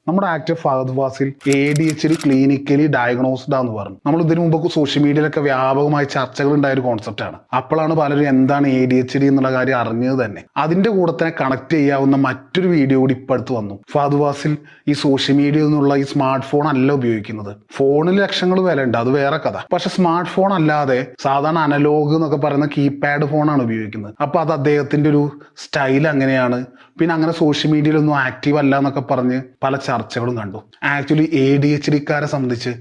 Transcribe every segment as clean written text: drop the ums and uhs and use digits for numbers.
നമ്മുടെ actor Fahadh Faasil ADHD clinically diagnosed ആണെന്ന് പറഞ്ഞു. നമ്മൾ ഇതിനു മുമ്പ് സോഷ്യൽ മീഡിയയിലൊക്കെ വ്യാപകമായി ചർച്ചകൾ ഉണ്ടായ ഒരു കോൺസെപ്റ്റ് ആണ്. അപ്പോഴാണ് പലരും എന്താണ് ADHD എന്നുള്ള കാര്യം അറിഞ്ഞത് തന്നെ. അതിന്റെ കൂടെ തന്നെ കണക്ട് ചെയ്യാവുന്ന മറ്റൊരു വീഡിയോ കൂടി ഇപ്പൊ അടുത്ത് വന്നു. ഫഹദ് ഫാസിൽ ഈ സോഷ്യൽ മീഡിയയിൽ നിന്നുള്ള ഈ സ്മാർട്ട് ഫോൺ അല്ല ഉപയോഗിക്കുന്നത്. ഫോണിൽ ലക്ഷങ്ങൾ വില ഉണ്ട്, അത് വേറെ കഥ. പക്ഷെ സ്മാർട്ട് ഫോൺ അല്ലാതെ സാധാരണ അനലോഗ് എന്നൊക്കെ പറയുന്ന കീപാഡ് ഫോണാണ് ഉപയോഗിക്കുന്നത്. അപ്പൊ അത് അദ്ദേഹത്തിന്റെ ഒരു സ്റ്റൈൽ അങ്ങനെയാണ്. പിന്നെ അങ്ങനെ സോഷ്യൽ മീഡിയയിലൊന്നും ആക്റ്റീവ് അല്ല എന്നൊക്കെ പറഞ്ഞ് പല ചർച്ചകളും കണ്ടു. ആക്ച്വലി ADHDക്കാരെ സംബന്ധിച്ച്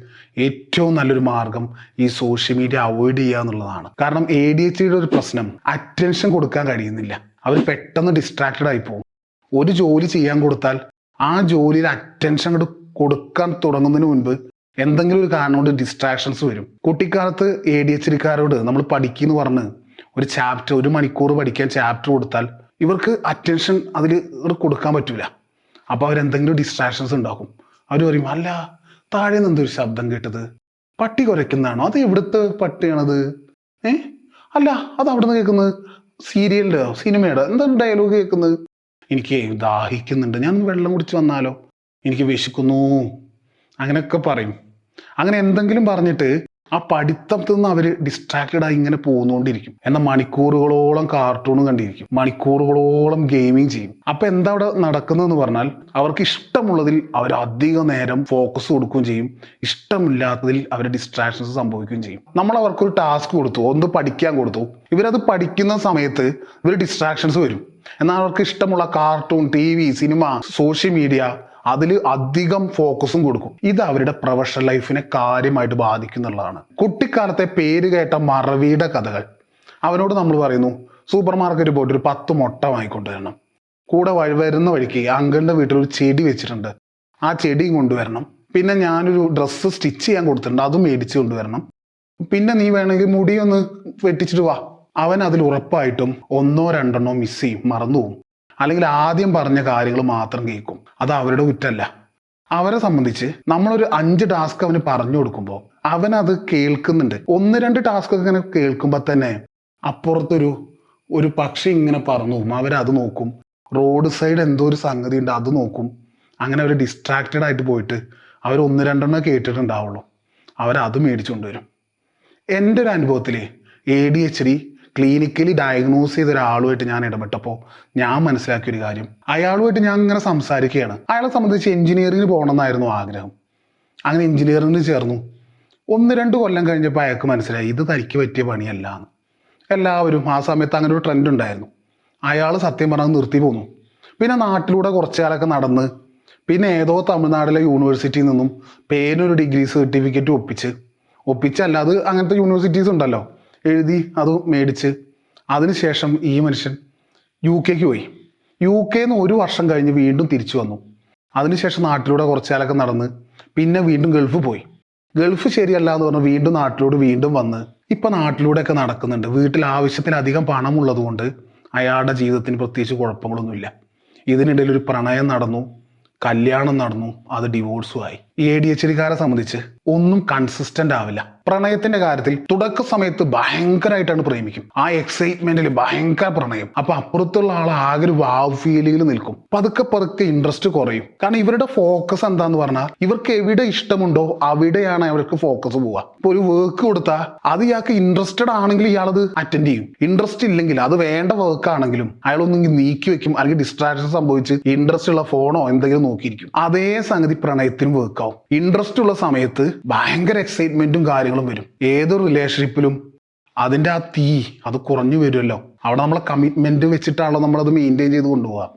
ഏറ്റവും നല്ലൊരു മാർഗം ഈ സോഷ്യൽ മീഡിയ അവോയ്ഡ് ചെയ്യുക എന്നുള്ളതാണ്. കാരണം ADHDയുടെ ഒരു പ്രശ്നം അറ്റൻഷൻ കൊടുക്കാൻ കഴിയുന്നില്ല. അവർ പെട്ടെന്ന് ഡിസ്ട്രാക്റ്റഡ് ആയി പോകും. ഒരു ജോലി ചെയ്യാൻ കൊടുത്താൽ ആ ജോലിയിൽ അറ്റൻഷൻ കൊടുക്കാൻ തുടങ്ങുന്നതിന് മുൻപ് എന്തെങ്കിലും ഒരു കാരണം കൊണ്ട് ഡിസ്ട്രാക്ഷൻസ് വരും. കുട്ടിക്കാലത്ത് ADHDക്കാരോട് നമ്മൾ പഠിക്കുന്നു പറഞ്ഞ് ഒരു ചാപ്റ്റർ 1 മണിക്കൂർ പഠിക്കാൻ ചാപ്റ്റർ കൊടുത്താൽ ഇവർക്ക് അറ്റൻഷൻ അതിൽ കൊടുക്കാൻ പറ്റൂല. അപ്പോൾ അവരെന്തെങ്കിലും ഡിസ്ട്രാക്ഷൻസ് ഉണ്ടാക്കും. അവർ പറയും, അല്ല താഴെ നിന്ന് എന്തൊരു ശബ്ദം കേട്ടത്, പട്ടി കുരയ്ക്കുന്നതാണോ, അത് എവിടുത്തെ പട്ടിയാണത്, അല്ല അത് അവിടെ നിന്ന് കേൾക്കുന്നത് സീരിയലിൻ്റെ സിനിമയുടെ എന്താണ് ഡയലോഗ് കേൾക്കുന്നത്, എനിക്ക് ദാഹിക്കുന്നുണ്ട്, ഞാൻ വെള്ളം കുടിച്ച് വന്നാലോ, എനിക്ക് വിശക്കുന്നു, അങ്ങനെയൊക്കെ പറയും. അങ്ങനെ എന്തെങ്കിലും പറഞ്ഞിട്ട് ആ പഠിത്തത്തിൽ നിന്ന് അവർ ഡിസ്ട്രാക്റ്റഡ് ആയി ഇങ്ങനെ പോകുന്നുകൊണ്ടിരിക്കും. എന്നാൽ മണിക്കൂറുകളോളം കാർട്ടൂൺ കണ്ടിരിക്കും, മണിക്കൂറുകളോളം ഗെയിമിങ് ചെയ്യും. അപ്പൊ എന്താ അവിടെ നടക്കുന്നതെന്ന് പറഞ്ഞാൽ അവർക്ക് ഇഷ്ടമുള്ളതിൽ അവർ അധിക നേരം ഫോക്കസ് കൊടുക്കുകയും ചെയ്യും, ഇഷ്ടമില്ലാത്തതിൽ അവർ ഡിസ്ട്രാക്ഷൻസ് സംഭവിക്കുകയും ചെയ്യും. നമ്മൾ അവർക്കൊരു ടാസ്ക് കൊടുത്തു, ഒന്ന് പഠിക്കാൻ കൊടുത്തു, ഇവരത് പഠിക്കുന്ന സമയത്ത് ഇവർ ഡിസ്ട്രാക്ഷൻസ് വരും. എന്നാൽ അവർക്ക് ഇഷ്ടമുള്ള cartoon, TV, cinema, social media അതിൽ അധികം ഫോക്കസും കൊടുക്കും. ഇത് അവരുടെ പ്രൊഫഷണൽ ലൈഫിനെ കാര്യമായിട്ട് ബാധിക്കുന്നുള്ളതാണ്. കുട്ടിക്കാലത്തെ പേര് കേട്ട മറവിയുടെ കഥകൾ. അവനോട് നമ്മൾ പറയുന്നു, സൂപ്പർ മാർക്കറ്റിൽ പോയിട്ട് ഒരു 10 മുട്ട വാങ്ങിക്കൊണ്ടുവരണം, കൂടെ വരുന്ന വഴിക്ക് അങ്കിളിന്റെ വീട്ടിൽ ഒരു ചെടി വെച്ചിട്ടുണ്ട്, ആ ചെടിയും കൊണ്ടുവരണം, പിന്നെ ഞാനൊരു ഡ്രസ്സ് സ്റ്റിച്ച് ചെയ്യാൻ കൊടുത്തിട്ടുണ്ട്, അതും മേടിച്ച് കൊണ്ടുവരണം, പിന്നെ നീ വേണമെങ്കിൽ മുടി ഒന്ന് വെട്ടിച്ചിട്ട് വാ. അവൻ അതിൽ ഉറപ്പായിട്ടും 1-2 മിസ് ചെയ്യും, മറന്നുപോകും. അല്ലെങ്കിൽ ആദ്യം പറഞ്ഞ കാര്യങ്ങൾ മാത്രം കേൾക്കും. അത് അവരുടെ കുറ്റമല്ല. അവരെ സംബന്ധിച്ച് നമ്മളൊരു 5 ടാസ്ക് അവന് പറഞ്ഞു കൊടുക്കുമ്പോൾ അവൻ അത് കേൾക്കുന്നുണ്ട്. 1-2 ടാസ്ക് ഒക്കെ ഇങ്ങനെ കേൾക്കുമ്പോൾ തന്നെ അപ്പുറത്തൊരു പക്ഷി ഇങ്ങനെ പറന്നു പോകും, അവരത് നോക്കും. റോഡ് സൈഡ് എന്തോ ഒരു സംഗതി ഉണ്ട്, അത് നോക്കും. അങ്ങനെ അവർ ഡിസ്ട്രാക്റ്റഡ് ആയിട്ട് പോയിട്ട് അവർ 1-2 കേട്ടിട്ടുണ്ടാവുള്ളൂ, അവരത് മേടിച്ചു കൊണ്ടുവരും. എൻ്റെ ഒരു അനുഭവത്തിൽ ADHD ക്ലിനിക്കലി ഡയഗ്നോസ് ചെയ്ത ഒരാളുമായിട്ട് ഞാൻ ഇടപെട്ടപ്പോൾ ഞാൻ മനസ്സിലാക്കിയൊരു കാര്യം, അയാളുമായിട്ട് ഞാൻ ഇങ്ങനെ സംസാരിക്കുകയാണ്. അയാളെ സംബന്ധിച്ച് എഞ്ചിനീയറിംഗിന് പോകണമെന്നായിരുന്നു ആഗ്രഹം. അങ്ങനെ എഞ്ചിനീയറിംഗിന് ചേർന്നു. 1-2 കൊല്ലം കഴിഞ്ഞപ്പോൾ അയാൾക്ക് മനസ്സിലായി ഇത് തനിക്ക് പറ്റിയ പണിയല്ല എന്ന്. എല്ലാവരും ആ സമയത്ത് അങ്ങനെ ഒരു ട്രെൻഡ് ഉണ്ടായിരുന്നു. അയാൾ സത്യം പറഞ്ഞാൽ നിർത്തി പോന്നു. പിന്നെ നാട്ടിലൂടെ കുറച്ചു കാലമൊക്കെ നടന്ന് പിന്നെ ഏതോ തമിഴ്നാട്ടിലെ യൂണിവേഴ്സിറ്റിയിൽ നിന്നും പേനൊരു ഡിഗ്രി സർട്ടിഫിക്കറ്റ് ഒപ്പിച്ചല്ലാതെ അങ്ങനത്തെ യൂണിവേഴ്സിറ്റീസ് ഉണ്ടല്ലോ, എഴുതി അത് മേടിച്ച് അതിനുശേഷം ഈ മനുഷ്യൻ UK പോയി. UK 1 വർഷം കഴിഞ്ഞ് വീണ്ടും തിരിച്ചു വന്നു. അതിനുശേഷം നാട്ടിലൂടെ കുറച്ചു കാലമൊക്കെ നടന്ന് പിന്നെ വീണ്ടും ഗൾഫ് പോയി. ഗൾഫ് ശരിയല്ല എന്ന് പറഞ്ഞ് വീണ്ടും നാട്ടിലൂടെ വീണ്ടും വന്ന് ഇപ്പം നാട്ടിലൂടെയൊക്കെ നടക്കുന്നുണ്ട്. വീട്ടിൽ ആവശ്യത്തിലധികം പണമുള്ളത് കൊണ്ട് അയാളുടെ ജീവിതത്തിന് പ്രത്യേകിച്ച് കുഴപ്പങ്ങളൊന്നുമില്ല. ഇതിനിടയിൽ ഒരു പ്രണയം നടന്നു, കല്യാണം നടന്നു, അത് ഡിവോഴ്സും ആയി. ADHDക്കാരെ സംബന്ധിച്ച് ഒന്നും കൺസിസ്റ്റന്റ് ആവില്ല. പ്രണയത്തിന്റെ കാര്യത്തിൽ തുടക്ക സമയത്ത് ഭയങ്കരമായിട്ടാണ് പ്രേമിക്കും, ആ എക്സൈറ്റ്മെന്റിൽ ഭയങ്കര പ്രണയം. അപ്പൊ അപ്പുറത്തുള്ള ആൾ ആകെ ഒരു വാവ് ഫീലിംഗിൽ നിൽക്കും. പതുക്കെ ഇൻട്രസ്റ്റ് കുറയും. കാരണം ഇവരുടെ ഫോക്കസ് എന്താന്ന് പറഞ്ഞാൽ ഇവർക്ക് എവിടെ ഇഷ്ടമുണ്ടോ അവിടെയാണ് അവർക്ക് ഫോക്കസ് പോവുക. ഇപ്പൊ ഒരു വർക്ക് കൊടുത്താൽ അത് ഇയാൾക്ക് ഇൻട്രസ്റ്റഡ് ആണെങ്കിൽ ഇയാളത് അറ്റൻഡ് ചെയ്യും. ഇൻട്രസ്റ്റ് ഇല്ലെങ്കിൽ അത് വേണ്ട വർക്ക് ആണെങ്കിലും അയാളൊന്നെങ്കിൽ നീക്കി വെക്കും, അല്ലെങ്കിൽ ഡിസ്ട്രാക്ഷൻ സംഭവിച്ച് ഇൻട്രസ്റ്റ് ഉള്ള ഫോണോ എന്തെങ്കിലും നോക്കിയിരിക്കും. അതേ സംഗതി പ്രണയത്തിനും വർക്കാവും. ഇൻട്രസ്റ്റ് ഉള്ള സമയത്ത് ഭയങ്കര എക്സൈറ്റ്മെന്റും കാര്യങ്ങളും വരും. ഏതൊരു റിലേഷൻഷിപ്പിലും അതിന്റെ ആ തീ അത് കുറഞ്ഞു വരുമല്ലോ. അവിടെ നമ്മളെ കമ്മിറ്റ്മെന്റ് വെച്ചിട്ടാണല്ലോ നമ്മളത് മെയിൻറ്റെയിൻ ചെയ്ത് കൊണ്ടുപോകുക.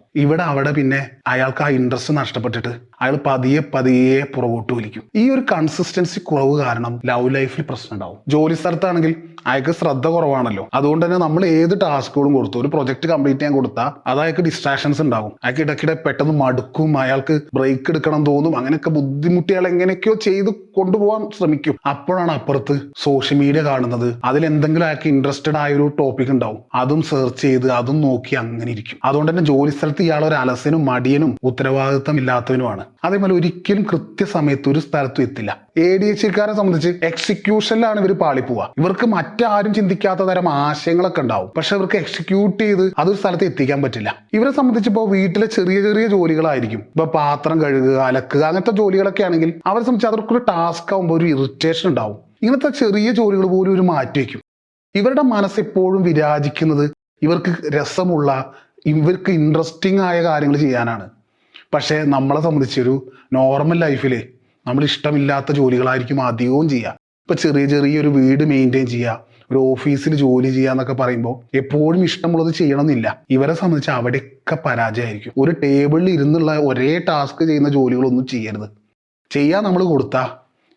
അവിടെ പിന്നെ അയാൾക്ക് ആ ഇൻട്രസ്റ്റ് നഷ്ടപ്പെട്ടിട്ട് അയാൾ പതിയെ പുറകോട്ട് വലിക്കും. ഈ ഒരു കൺസിസ്റ്റൻസി കുറവ് കാരണം ലവ് ലൈഫിൽ പ്രശ്നം ഉണ്ടാവും. ജോലി സ്ഥലത്താണെങ്കിൽ അയാൾക്ക് ശ്രദ്ധ കുറവാണല്ലോ. അതുകൊണ്ട് തന്നെ നമ്മൾ ഏത് ടാസ്കുകളും കൊടുത്തു, ഒരു പ്രൊജക്ട് കംപ്ലീറ്റ് ചെയ്യാൻ കൊടുത്താൽ അത് അയാൾക്ക് ഡിസ്ട്രാക്ഷൻസ് ഉണ്ടാവും. അയാൾക്ക് ഇടയ്ക്കിടെ പെട്ടെന്ന് മടുക്കും, അയാൾക്ക് ബ്രേക്ക് എടുക്കണം തോന്നും. അങ്ങനെയൊക്കെ ബുദ്ധിമുട്ടി അയാൾ എങ്ങനെയൊക്കെയോ ചെയ്ത് കൊണ്ടുപോകാൻ ശ്രമിക്കും. അപ്പോഴാണ് അപ്പുറത്ത് സോഷ്യൽ മീഡിയ കാണുന്നത്. അതിലെന്തെങ്കിലും അയാൾക്ക് ഇൻട്രസ്റ്റഡ് ആയ ഒരു ടോപ്പിക് ഉണ്ടാവും, അതും സെർച്ച് ചെയ്ത് അതും നോക്കി അങ്ങനെ ഇരിക്കും. അതുകൊണ്ട് തന്നെ ജോലി സ്ഥലത്ത് ഇയാൾ ഒരു അലസനും മടിയനും മടിയനും ഉത്തരവാദിത്തം ഇല്ലാത്തവനുമാണ്. അതേപോലെ ഒരിക്കലും കൃത്യസമയത്ത് ഒരു സ്ഥലത്തും എത്തില്ല. ADHDക്കാരെ സംബന്ധിച്ച് എക്സിക്യൂഷനിലാണ് ഇവർ പാളിപ്പോവുക. ഇവർക്ക് മറ്റാരും ചിന്തിക്കാത്ത തരം ആശയങ്ങളൊക്കെ ഉണ്ടാവും, പക്ഷെ ഇവർക്ക് എക്സിക്യൂട്ട് ചെയ്ത് അതൊരു സ്ഥലത്ത് എത്തിക്കാൻ പറ്റില്ല. ഇവരെ സംബന്ധിച്ച് ഇപ്പോൾ വീട്ടിലെ ചെറിയ ചെറിയ ജോലികളായിരിക്കും, ഇപ്പൊ പാത്രം കഴുകുക, അലക്കുക, അങ്ങനത്തെ ജോലികളൊക്കെ ആണെങ്കിൽ അവരെ സംബന്ധിച്ച് അവർക്കൊരു ടാസ്ക് ആകുമ്പോൾ ഒരു ഇറിറ്റേഷൻ ഉണ്ടാവും. ഇങ്ങനത്തെ ചെറിയ ജോലികൾ പോലും ഒരു മാറ്റി വയ്ക്കും. ഇവരുടെ മനസ്സ് എപ്പോഴും വിരാജിക്കുന്നത് ഇവർക്ക് രസമുള്ള, ഇവർക്ക് ഇൻട്രസ്റ്റിംഗ് ആയ കാര്യങ്ങൾ ചെയ്യാനാണ്. പക്ഷേ നമ്മളെ സംബന്ധിച്ചൊരു നോർമൽ ലൈഫിൽ നമ്മൾ ഇഷ്ടമില്ലാത്ത ജോലികളായിരിക്കും അധികവും ചെയ്യുക. ഇപ്പൊ ചെറിയ ചെറിയൊരു വീട് മെയിൻറ്റെയിൻ ചെയ്യുക, ഒരു ഓഫീസിൽ ജോലി ചെയ്യുക എന്നൊക്കെ പറയുമ്പോൾ എപ്പോഴും ഇഷ്ടമുള്ളത് ചെയ്യണമെന്നില്ല. ഇവരെ സംബന്ധിച്ച് അവിടെയൊക്കെ പരാജയമായിരിക്കും. ഒരു ടേബിളിൽ ഇരുന്നുള്ള ഒരേ ടാസ്ക് ചെയ്യുന്ന ജോലികളൊന്നും ചെയ്യരുത്. ചെയ്യാൻ നമ്മൾ കൊടുത്താൽ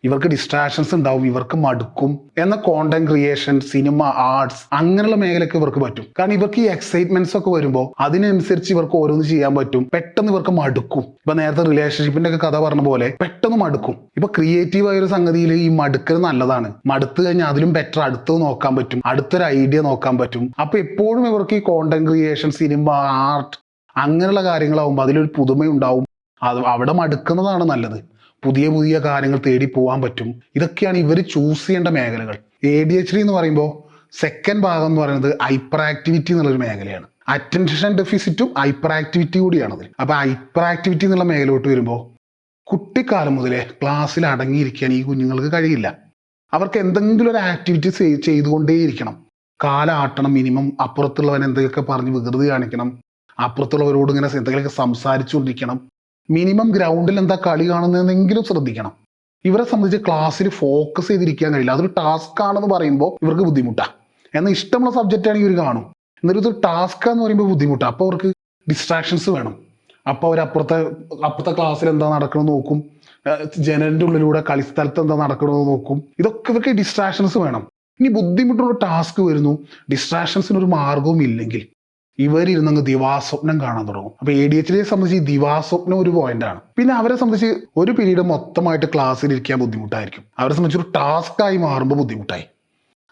ഇവർക്ക് ഡിസ്ട്രാക്ഷൻസ് ഉണ്ടാവും, ഇവർക്ക് മടുക്കും. എന്ന കോണ്ടന്റ് ക്രിയേഷൻ, സിനിമ, ആർട്സ് അങ്ങനെയുള്ള മേഖലയൊക്കെ ഇവർക്ക് പറ്റും. കാരണം ഇവർക്ക് ഈ എക്സൈറ്റ്മെന്റ്സ് ഒക്കെ വരുമ്പോൾ അതിനനുസരിച്ച് ഇവർക്ക് ഓരോന്ന് ചെയ്യാൻ പറ്റും. പെട്ടെന്ന് ഇവർക്ക് മടുക്കും. ഇപ്പൊ നേരത്തെ റിലേഷൻഷിപ്പിന്റെ ഒക്കെ കഥ പറഞ്ഞ പോലെ പെട്ടെന്ന് മടുക്കും. ഇപ്പൊ ക്രിയേറ്റീവ് ആയ ഒരു സംഗതിയിൽ ഈ മടുക്കൽ നല്ലതാണ്. മടുത്തു കഴിഞ്ഞാൽ അതിലും ബെറ്റർ അടുത്തത് നോക്കാൻ പറ്റും, അടുത്തൊരു ഐഡിയ നോക്കാൻ പറ്റും. അപ്പൊ എപ്പോഴും ഇവർക്ക് ഈ കോണ്ടന്റ് ക്രിയേഷൻ, സിനിമ, ആർട്ട് അങ്ങനെയുള്ള കാര്യങ്ങളാവുമ്പോൾ അതിലൊരു പുതുമയുണ്ടാവും. അത് അവിടെ മടുക്കുന്നതാണ് നല്ലത്. പുതിയ പുതിയ കാര്യങ്ങൾ തേടി പോകാൻ പറ്റും. ഇതൊക്കെയാണ് ഇവർ ചൂസ് ചെയ്യേണ്ട മേഖലകൾ. ADHD എന്ന് പറയുമ്പോൾ സെക്കൻഡ് ഭാഗം എന്ന് പറയുന്നത് ഹൈപ്പർ ആക്ടിവിറ്റി എന്നുള്ളൊരു മേഖലയാണ്. അറ്റൻഷൻ ഡെഫിസിറ്റും ഹൈപ്പർ ആക്ടിവിറ്റി കൂടിയാണത്. അപ്പൊ ഹൈപ്പർ ആക്ടിവിറ്റി എന്നുള്ള മേഖലയോട്ട് വരുമ്പോൾ കുട്ടിക്കാലം മുതലേ ക്ലാസ്സിൽ അടങ്ങിയിരിക്കാൻ ഈ കുഞ്ഞുങ്ങൾക്ക് കഴിയില്ല. അവർക്ക് എന്തെങ്കിലും ഒരു ആക്ടിവിറ്റി ചെയ്തുകൊണ്ടേയിരിക്കണം. കാലാട്ടണം മിനിമം. അപ്പുറത്തുള്ളവൻ എന്തൊക്കെ പറഞ്ഞ് വികൃതി കാണിക്കണം, അപ്പുറത്തുള്ളവരോട് ഇങ്ങനെ എന്തെങ്കിലുമൊക്കെ സംസാരിച്ചുകൊണ്ടിരിക്കണം. മിനിമം ഗ്രൗണ്ടിൽ എന്താ കളി കാണുന്നതെന്നെങ്കിലും ശ്രദ്ധിക്കണം. ഇവരെ സംബന്ധിച്ച് ക്ലാസ്സിൽ ഫോക്കസ് ചെയ്തിരിക്കാൻ കഴിയില്ല. അതൊരു ടാസ്ക് ആണെന്ന് പറയുമ്പോൾ ഇവർക്ക് ബുദ്ധിമുട്ടാണ്. എന്നാൽ ഇഷ്ടമുള്ള സബ്ജക്റ്റ് ആണെങ്കിൽ ഇവർ കാണും. എന്നിട്ട് ഇത് ടാസ്ക് എന്ന് പറയുമ്പോൾ ബുദ്ധിമുട്ടാണ്. അപ്പോൾ അവർക്ക് ഡിസ്ട്രാക്ഷൻസ് വേണം. അപ്പോൾ അവർ അപ്പുറത്തെ ക്ലാസ്സിൽ എന്താ നടക്കണമെന്ന് നോക്കും, ജനലിൻ്റെ ഉള്ളിലൂടെ കളിസ്ഥലത്ത് എന്താ നടക്കണമെന്ന് നോക്കും. ഇതൊക്കെ ഇവർക്ക് ഡിസ്ട്രാക്ഷൻസ് വേണം. ഇനി ബുദ്ധിമുട്ടുള്ള ടാസ്ക് വരുന്നു, ഡിസ്ട്രാക്ഷൻസിനൊരു മാർഗവും ഇല്ലെങ്കിൽ ഇവരിരുന്നങ്ങ് ദിവാസ്വപ്നം കാണാൻ തുടങ്ങും. അപ്പൊ ADHDയെ സംബന്ധിച്ച് ഈ ദിവാസ്വപ്നം ഒരു പോയിന്റാണ്. പിന്നെ അവരെ സംബന്ധിച്ച് ഒരു പീരീഡ് മൊത്തമായിട്ട് ക്ലാസ്സിൽ ഇരിക്കാൻ ബുദ്ധിമുട്ടായിരിക്കും. അവരെ സംബന്ധിച്ച് ഒരു ടാസ്ക് ആയി മാറുമ്പോൾ ബുദ്ധിമുട്ടായി.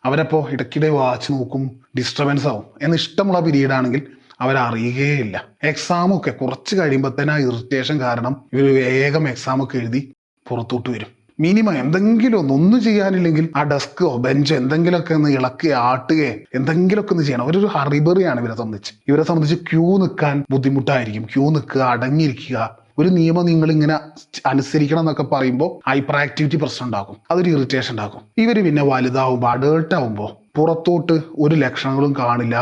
അവരപ്പോ ഇടയ്ക്കിടെ വാച്ച് നോക്കും, ഡിസ്റ്റർബൻസ് ആവും. എന്ന് ഇഷ്ടമുള്ള പീരീഡ് ആണെങ്കിൽ അവരറിയുകയില്ല. എക്സാമൊക്കെ കുറച്ച് കഴിയുമ്പോൾ തന്നെ ആ ഇറിറ്റേഷൻ കാരണം ഇവർ വേഗം എക്സാമൊക്കെ എഴുതി പുറത്തോട്ട് വരും. മിനിമം എന്തെങ്കിലും ഒന്നും ചെയ്യാനില്ലെങ്കിൽ ആ ഡെസ്കോ ബെഞ്ചോ എന്തെങ്കിലുമൊക്കെ ഒന്ന് ഇളക്കുകയോ ആട്ടുകയോ എന്തെങ്കിലുമൊക്കെ ഒന്ന് ചെയ്യണം. അവരൊരു ഹറിബറിയാണ് ഇവരെ സംബന്ധിച്ച് ക്യൂ നിൽക്കാൻ ബുദ്ധിമുട്ടായിരിക്കും. ക്യൂ നിൽക്കുക, അടങ്ങിയിരിക്കുക, ഒരു നിയമം നിങ്ങൾ ഇങ്ങനെ അനുസരിക്കണം എന്നൊക്കെ പറയുമ്പോൾ ഹൈപ്പർ ആക്ടിവിറ്റി പ്രശ്നം ഉണ്ടാകും. അതൊരു ഇറിറ്റേഷൻ ഉണ്ടാകും. ഇവര് പിന്നെ വലുതാവുമ്പോൾ, അഡേർട്ട് ആവുമ്പോൾ പുറത്തോട്ട് ഒരു ലക്ഷണങ്ങളും കാണില്ല,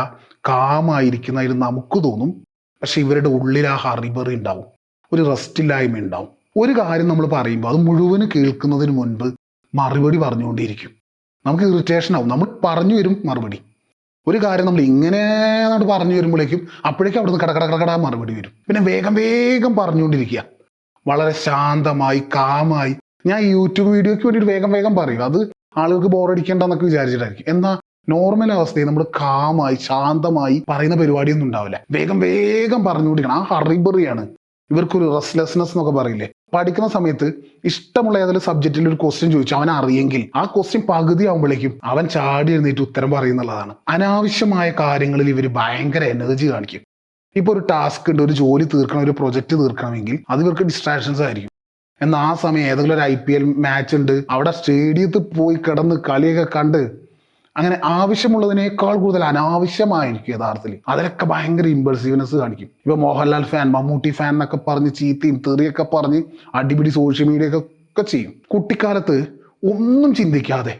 കാമായിരിക്കുന്നതിൽ നമുക്ക് തോന്നും. പക്ഷെ ഇവരുടെ ഉള്ളിൽ ആ ഹറിബറി ഉണ്ടാവും, ഒരു റെസ്റ്റ് ഇല്ലായ്മ ഉണ്ടാവും. ഒരു കാര്യം നമ്മൾ പറയുമ്പോൾ അത് മുഴുവൻ കേൾക്കുന്നതിന് മുൻപ് മറുപടി പറഞ്ഞുകൊണ്ടിരിക്കും. നമുക്ക് ഇറിറ്റേഷൻ ആവും. നമ്മൾ പറഞ്ഞു വരും മറുപടി. ഒരു കാര്യം നമ്മൾ ഇങ്ങനെ പറഞ്ഞു വരുമ്പോഴേക്കും അപ്പോഴേക്കും അവിടുന്ന് കടകട മറുപടി വരും. പിന്നെ വേഗം വേഗം പറഞ്ഞുകൊണ്ടിരിക്കുക, വളരെ ശാന്തമായി കാമായി. ഞാൻ യൂട്യൂബ് വീഡിയോയ്ക്ക് വേണ്ടിയിട്ട് വേഗം വേഗം പറയും. അത് ആളുകൾക്ക് ബോറടിക്കേണ്ടെന്നൊക്കെ വിചാരിച്ചിട്ടായിരിക്കും. എന്നാൽ നോർമൽ അവസ്ഥയിൽ നമ്മൾ കാമായി ശാന്തമായി പറയുന്ന പരിപാടിയൊന്നും ഉണ്ടാവില്ല. വേഗം വേഗം പറഞ്ഞുകൊണ്ടിരിക്കണം. ആ ഹറിബറിയാണ് ഇവർക്കൊരു റെസ്റ്റ്ലെസ്നെസ് എന്നൊക്കെ പറയില്ലേ. പഠിക്കുന്ന സമയത്ത് ഇഷ്ടമുള്ള ഏതെങ്കിലും സബ്ജക്റ്റിൽ ഒരു ക്വസ്റ്റ്യൻ ചോദിച്ചു അവൻ അറിയെങ്കിൽ ആ ക്വസ്റ്റ്യൻ പകുതി ആകുമ്പോഴേക്കും അവൻ ചാടി എഴുന്നേറ്റ് ഉത്തരം പറയുന്നുള്ളതാണ്. അനാവശ്യമായ കാര്യങ്ങളിൽ ഇവർ ഭയങ്കര എനർജി കാണിക്കും. ഇപ്പൊ ഒരു ടാസ്ക് ഉണ്ട്, ഒരു ജോലി തീർക്കണം, ഒരു പ്രൊജക്ട് തീർക്കണമെങ്കിൽ അത് ഇവർക്ക് ഡിസ്ട്രാക്ഷൻസ് ആയിരിക്കും. എന്നാൽ ആ സമയം ഏതെങ്കിലും ഒരു IPL മാച്ച് ഉണ്ട്, അവിടെ സ്റ്റേഡിയത്തിൽ പോയി കിടന്ന് കളിയൊക്കെ കണ്ട് അങ്ങനെ ആവശ്യമുള്ളതിനേക്കാൾ കൂടുതൽ അനാവശ്യമായിരിക്കും യഥാർത്ഥത്തിൽ. അതിലൊക്കെ ഭയങ്കര ഇമ്പൾസീവ്നെസ് കാണിക്കും. ഇപ്പൊ മോഹൻലാൽ ഫാൻ, മമ്മൂട്ടി ഫാൻ എന്നൊക്കെ പറഞ്ഞ് ചീത്തയും തെറിയൊക്കെ പറഞ്ഞ് അടിപിടി സോഷ്യൽ മീഡിയയൊക്കെ ചെയ്യും. കുട്ടിക്കാലത്ത് ഒന്നും ചിന്തിക്കാതെ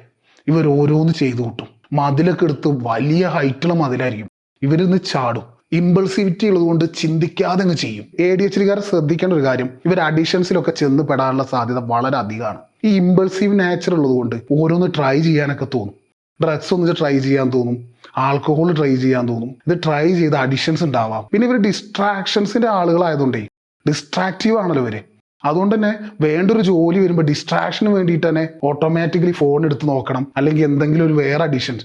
ഇവർ ഓരോന്ന് ചെയ്തു കൂട്ടും. മതിലൊക്കെ എടുത്ത് വലിയ ഹൈറ്റുള്ള മതിലായിരിക്കും, ഇവരിന്ന് ചാടും. ഇമ്പൾസിവിറ്റി ഉള്ളതുകൊണ്ട് ചിന്തിക്കാതെ അങ്ങ് ചെയ്യും. ADHDക്കാരെ ശ്രദ്ധിക്കേണ്ട ഒരു കാര്യം, ഇവർ അഡിഷൻസിലൊക്കെ ചെന്ന് പെടാനുള്ള സാധ്യത വളരെ അധികമാണ്. ഈ ഇമ്പൾസീവ് നേച്ചർ ഉള്ളതുകൊണ്ട് ഓരോന്ന് ട്രൈ ചെയ്യാനൊക്കെ തോന്നും. ഡ്രഗ്സ് ഒന്ന് ട്രൈ ചെയ്യാൻ തോന്നും, ആൽക്കഹോൾ ട്രൈ ചെയ്യാൻ തോന്നും. ഇത് ട്രൈ ചെയ്ത് അഡിഷൻസ് ഉണ്ടാവാം. പിന്നെ ഇവർ ഡിസ്ട്രാക്ഷൻസിന്റെ ആളുകളായതുകൊണ്ടേ ഡിസ്ട്രാക്റ്റീവ് ആണല്ലോ ഇവര്. അതുകൊണ്ട് തന്നെ വേണ്ടൊരു ജോലി വരുമ്പോൾ ഡിസ്ട്രാക്ഷന് വേണ്ടിയിട്ട് തന്നെ ഓട്ടോമാറ്റിക്കലി ഫോൺ എടുത്ത് നോക്കണം, അല്ലെങ്കിൽ എന്തെങ്കിലും ഒരു വേറെ അഡിഷൻ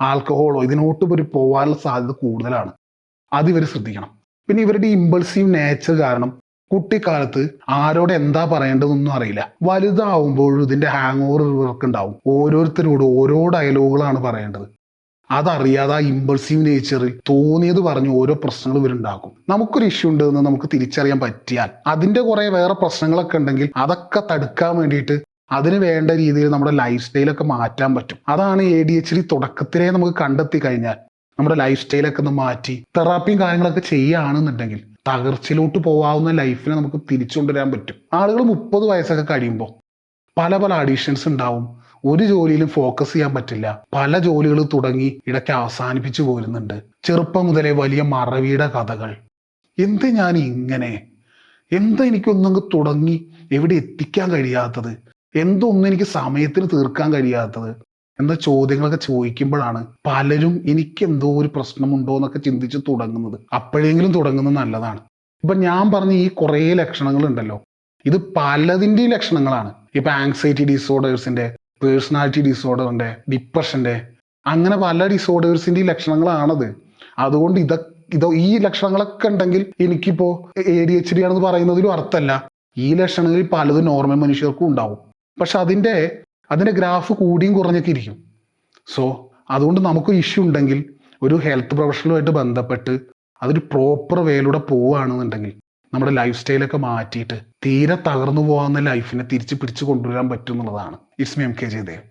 ആൽക്കഹോളോ ഇതിനോട്ട് ഇവർ പോകാനുള്ള സാധ്യത കൂടുതലാണ്. അത് ഇവർ ശ്രദ്ധിക്കണം. പിന്നെ ഇവരുടെ ഇമ്പൾസീവ് നേച്ചർ കാരണം കുട്ടിക്കാലത്ത് ആരോട് എന്താ പറയേണ്ടതെന്നൊന്നും അറിയില്ല. വലുതാവുമ്പോഴും ഇതിന്റെ ഹാങ് ഓവർ ഇവർക്ക് ഉണ്ടാവും. ഓരോരുത്തരോട് ഓരോ ഡയലോഗുകളാണ് പറയേണ്ടത്. അതറിയാതെ ആ ഇമ്പൾസീവ് നേച്ചറിൽ തോന്നിയത് പറഞ്ഞ് ഓരോ പ്രശ്നങ്ങൾ ഇവരുണ്ടാക്കും. നമുക്കൊരു ഇഷ്യൂ ഉണ്ട് എന്ന് നമുക്ക് തിരിച്ചറിയാൻ പറ്റിയാൽ അതിന്റെ കുറെ വേറെ പ്രശ്നങ്ങളൊക്കെ ഉണ്ടെങ്കിൽ അതൊക്കെ തടുക്കാൻ വേണ്ടിയിട്ട് അതിന് വേണ്ട രീതിയിൽ നമ്മുടെ ലൈഫ് സ്റ്റൈലൊക്കെ മാറ്റാൻ പറ്റും. അതാണ് ADHD തുടക്കത്തിലേ നമുക്ക് കണ്ടെത്തി കഴിഞ്ഞാൽ നമ്മുടെ ലൈഫ് സ്റ്റൈലൊക്കെ ഒന്ന് മാറ്റി തെറാപ്പിയും കാര്യങ്ങളൊക്കെ ചെയ്യുകയാണെന്നുണ്ടെങ്കിൽ തകർച്ചയിലോട്ട് പോകാവുന്ന ലൈഫിനെ നമുക്ക് തിരിച്ചു കൊണ്ടുവരാൻ പറ്റും. ആളുകൾ 30 വയസ്സൊക്കെ കഴിയുമ്പോൾ പല പല അഡീഷൻസ് ഉണ്ടാവും. ഒരു ജോലിയിലും ഫോക്കസ് ചെയ്യാൻ പറ്റില്ല. പല ജോലികൾ തുടങ്ങി ഇടയ്ക്ക് അവസാനിപ്പിച്ചു പോരുന്നുണ്ട്. ചെറുപ്പം മുതലേ വലിയ മറവിയുടെ കഥകൾ. എന്ത് ഞാൻ ഇങ്ങനെ, എന്താ എനിക്കൊന്നങ്ങ് തുടങ്ങി എവിടെ എത്തിക്കാൻ കഴിയാത്തത്, എന്തൊന്നും എനിക്ക് സമയത്തിന് തീർക്കാൻ കഴിയാത്തത് എന്ന ചോദ്യങ്ങളൊക്കെ ചോദിക്കുമ്പോഴാണ് പലരും എനിക്ക് എന്തോ ഒരു പ്രശ്നമുണ്ടോ എന്നൊക്കെ ചിന്തിച്ച് തുടങ്ങുന്നത്. അപ്പോഴെങ്കിലും തുടങ്ങുന്നത് നല്ലതാണ്. ഇപ്പൊ ഞാൻ പറഞ്ഞ ഈ കുറേ ലക്ഷണങ്ങൾ ഉണ്ടല്ലോ, ഇത് പലതിൻ്റെയും ലക്ഷണങ്ങളാണ്. ഇപ്പൊ ആങ്സൈറ്റി ഡിസോർഡേഴ്സിന്റെ, പേഴ്സണാലിറ്റി ഡിസോർഡറിന്റെ, ഡിപ്രഷന്റെ, അങ്ങനെ പല ഡിസോർഡേഴ്സിന്റെയും ലക്ഷണങ്ങളാണത്. അതുകൊണ്ട് ഈ ലക്ഷണങ്ങളൊക്കെ ഉണ്ടെങ്കിൽ എനിക്കിപ്പോ ADHD ആണെന്ന് പറയുന്നതിലും അർത്ഥമല്ല. ഈ ലക്ഷണങ്ങളിൽ പലതും നോർമൽ മനുഷ്യർക്കും ഉണ്ടാവും. പക്ഷെ അതിന്റെ ഗ്രാഫ് കൂടിയും കുറഞ്ഞൊക്കെ ഇരിക്കും. സോ അതുകൊണ്ട് നമുക്ക് ഇഷ്യൂ ഉണ്ടെങ്കിൽ ഒരു ഹെൽത്ത് പ്രൊഫഷണലുമായിട്ട് ബന്ധപ്പെട്ട് അതൊരു പ്രോപ്പർ വേയിലൂടെ പോവുകയാണെന്നുണ്ടെങ്കിൽ നമ്മുടെ ലൈഫ് സ്റ്റൈലൊക്കെ മാറ്റിയിട്ട് തീരെ തകർന്നു പോകാവുന്ന ലൈഫിനെ തിരിച്ച് പിടിച്ചു കൊണ്ടുവരാൻ പറ്റും എന്നുള്ളതാണ്. It's me MK Jayadev.